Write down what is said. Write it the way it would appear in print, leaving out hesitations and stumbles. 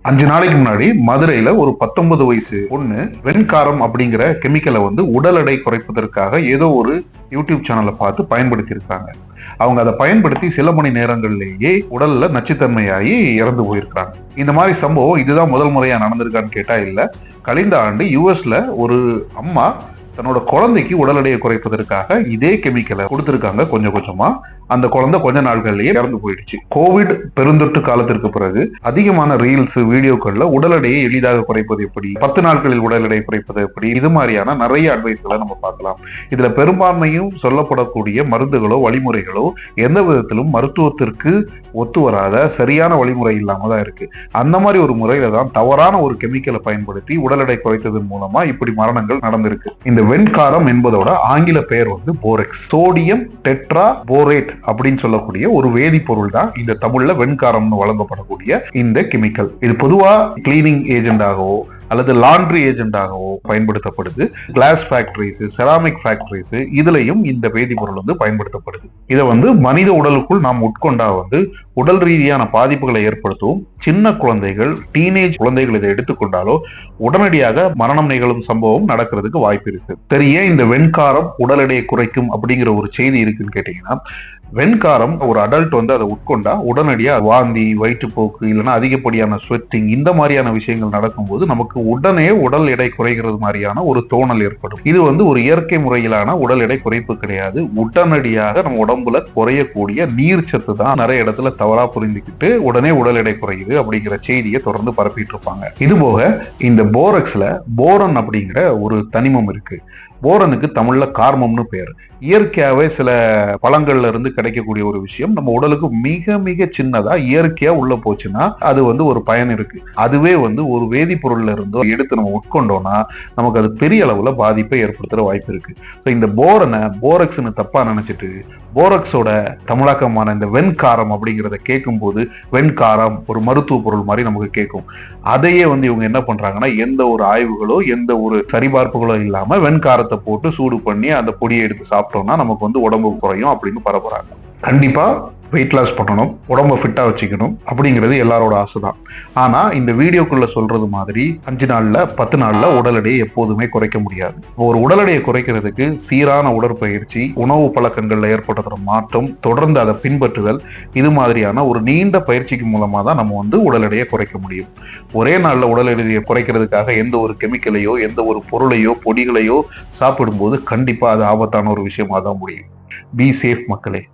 5 நாளைக்கு முன்னாடி மதுரையில ஒரு 19 வயசு பொண்ணு வெண்காரம் அப்படிங்கிற கெமிக்கலை உடல் எடை குறைப்பதற்காக ஏதோ ஒரு யூடியூப் சேனலை பார்த்து பயன்படுத்தி இருக்காங்க. அவங்க அதை பயன்படுத்தி சில மணி நேரங்கள்லேயே உடல்ல நச்சுத்தன்மையாகி இறந்து போயிருக்காங்க. இந்த மாதிரி சம்பவம் இதுதான் முதல் முறையா நடந்திருக்கான்னு கேட்டா இல்ல. கழிந்த ஆண்டு யுஎஸ்ல ஒரு அம்மா தன்னோட குழந்தைக்கு உடல் எடையை குறைப்பதற்காக இதே கெமிக்கலை கொடுத்திருக்காங்க. கொஞ்சம் கொஞ்சமா அந்த குழந்தை கொஞ்ச நாட்கள்லயே இறந்து போயிடுச்சு. கோவிட் பெருந்தொற்று காலத்திற்கு பிறகு அதிகமான ரீல்ஸ் வீடியோக்கள்ல உடல் எடையை எளிதாக குறைப்பது எப்படி, 10 நாட்களில் உடல் எடை குறைப்பது எப்படி, இது மாதிரியான நிறைய அட்வைஸ்களை நம்ம பார்க்கலாம். இதுல பெரும்பான்மையும் சொல்லப்படக்கூடிய மருந்துகளோ வழிமுறைகளோ எந்த விதத்திலும் மருத்துவத்திற்கு ஒத்து வராத சரியான வழிமுறை இல்லாம தான் இருக்கு. அந்த மாதிரி ஒரு முறையில தான் தவறான ஒரு கெமிக்கலை பயன்படுத்தி உடல் எடை குறைத்ததன் மூலமா இப்படி மரணங்கள் நடந்திருக்கு. இந்த வெண்காரம் என்பதோட ஆங்கில பெயர் போரெக்ஸ், சோடியம் டெட்ரா போரேட் அப்படின்னு சொல்லக்கூடிய ஒரு வேதிப்பொருள் தான் இந்த தமிழ்ல வெண்காரம்னு வழங்கப்படக்கூடிய இந்த கெமிக்கல். இது பொதுவா கிளீனிங் ஏஜென்டாகவோ அல்லது லாண்ட்ரி ஏஜென்டாகவோ பயன்படுத்தப்படுது. கிளாஸ் ஃபேக்டரிஸ், செராமிக் ஃபேக்டரிஸ் இதுலயும் இந்த வேதிப்பொருள் பயன்படுத்தப்படுது. இதை மனித உடலுக்குள் நாம் உட்கொண்டா உடல் ரீதியான பாதிப்புகளை ஏற்படுத்தவும், சின்ன குழந்தைகள் டீனேஜ் குழந்தைகள் இதை எடுத்துக்கொண்டாலோ உடனடியாக மரணம் நிகழும் சம்பவம் நடக்கிறதுக்கு வாய்ப்பு இருக்கு. சரி, ஏன் இந்த வெண்காரம் உடல் எடையை குறைக்கும் அப்படிங்கிற ஒரு செய்தி இருக்குன்னு கேட்டீங்கன்னா, வெண்காரம் ஒரு அடல்ட் அதை உட்கொண்டா உடனடியா வாந்தி, வயிற்றுப்போக்கு, இல்லைன்னா அதிகப்படியான ஸ்வெட்டிங் இந்த மாதிரியான விஷயங்கள் நடக்கும்போது நமக்கு உடனே உடல் எடை குறைகிறது மாதிரியான ஒரு தோணல் ஏற்படும். இது ஒரு இயற்கை முறையிலான உடல் எடை குறைப்பு கிடையாது. உடனடியாக நம்ம உடம்புல குறையக்கூடிய நீர் சத்து தான் நிறைய இடத்துல தவறா புரிந்துக்கிட்டு உடனே உடல் எடை குறையுது அப்படிங்கிற செய்தியை தொடர்ந்து பரப்பிட்டு இருப்பாங்க. இது போக இந்த போரக்ஸ்ல போரன் அப்படிங்கிற ஒரு தனிமம் இருக்கு. போரனுக்கு தமிழ்ல கார்மம்னு பேர். இயற்கையாவே சில பழங்கள்ல இருந்து கிடைக்கக்கூடிய ஒரு விஷயம் நம்ம உடலுக்கு மிக மிக சின்னதா இயற்கையா உள்ள போச்சுன்னா அது ஒரு பயன் இருக்கு. அதுவே ஒரு வேதிப்பொருள்ல இருந்தோ எடுத்து நம்ம உட்கொண்டோம்னா நமக்கு அது பெரிய அளவுல பாதிப்பை ஏற்படுத்துற வாய்ப்பு இருக்கு. இந்த போரனை போரக்ஸ்னு தப்பா நினைச்சிட்டு போரக்ஸோட தமிழாக்கமான இந்த வெண்காரம் அப்படிங்கிறத கேட்கும் போது வெண்காரம் ஒரு மருத்துவ பொருள் மாதிரி நமக்கு கேட்கும். அதையே இவங்க என்ன பண்றாங்கன்னா, எந்த ஒரு ஆய்வுகளோ எந்த ஒரு சரிபார்ப்புகளோ இல்லாம வெண்காரத்தை போட்டு சூடு பண்ணி அந்த பொடியை எடுத்து சாப்பிட்டோம்னா நமக்கு உடம்பு குறையும் அப்படின்னு பரப்புறாங்க. கண்டிப்பா வெயிட் லாஸ் பண்ணணும், உடம்ப ஃபிட்டா வச்சுக்கணும் அப்படிங்கிறது எல்லாரோட ஆசைதான். ஆனா இந்த வீடியோக்குள்ள சொல்றது மாதிரி 5 நாள்ல 10 நாள்ல உடல் எடையை எப்போதுமே குறைக்க முடியாது. ஒரு உடல் எடையை குறைக்கிறதுக்கு சீரான உடற்பயிற்சி, உணவு பழக்கங்கள்ல ஏற்படுத்துற மாற்றம், தொடர்ந்து அதை பின்பற்றுதல், இது மாதிரியான ஒரு நீண்ட பயிற்சிக்கு மூலமா தான் நம்ம உடல் எடையை குறைக்க முடியும். ஒரே நாள்ல உடல் எடையை குறைக்கிறதுக்காக எந்த ஒரு கெமிக்கலையோ எந்த ஒரு பொருளையோ பொடிகளையோ சாப்பிடும்போது கண்டிப்பா அது ஆபத்தான ஒரு விஷயமா தான் முடியும். பி சேஃப் மக்களே.